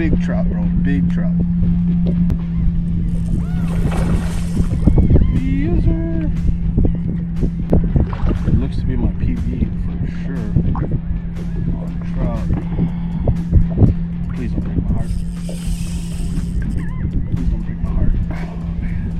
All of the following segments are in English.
Big trout, bro. Big trout. Yes, sir. It looks to be my PB for sure. Oh, trout. Please don't break my heart. Please don't break my heart. Oh, man.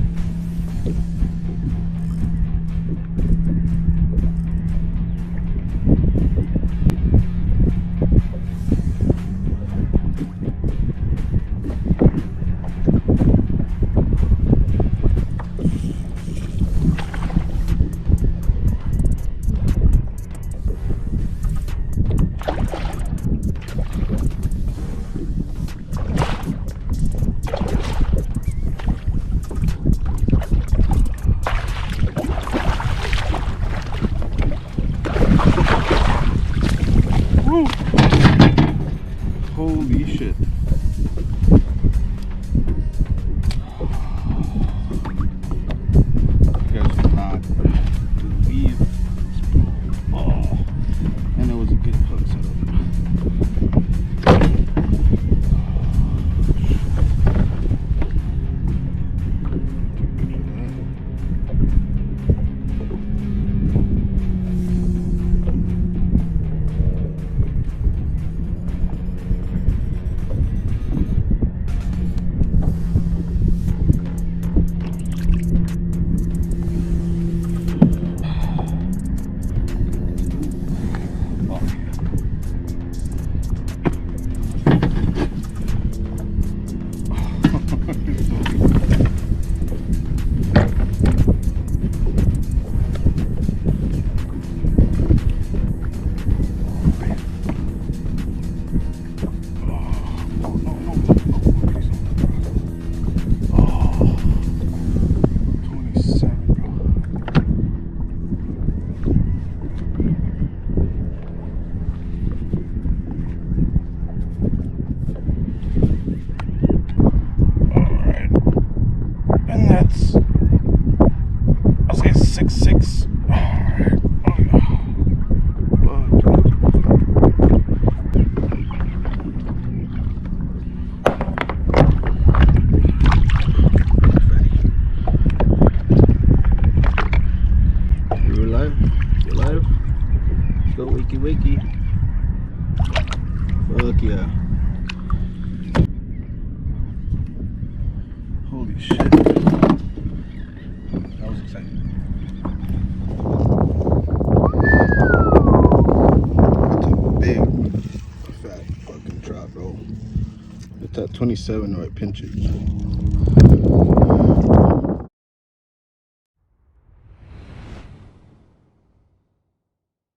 Woo. Holy shit. You guys do not believe this. Oh, and it was a good hook setup. I'll say 6'6". Alright. We're live. We're live. Let's go wakey wakey. Fuck yeah. Holy shit. That was exciting. That's a big, fat fucking trout, bro. It's at 27 or I pinch it.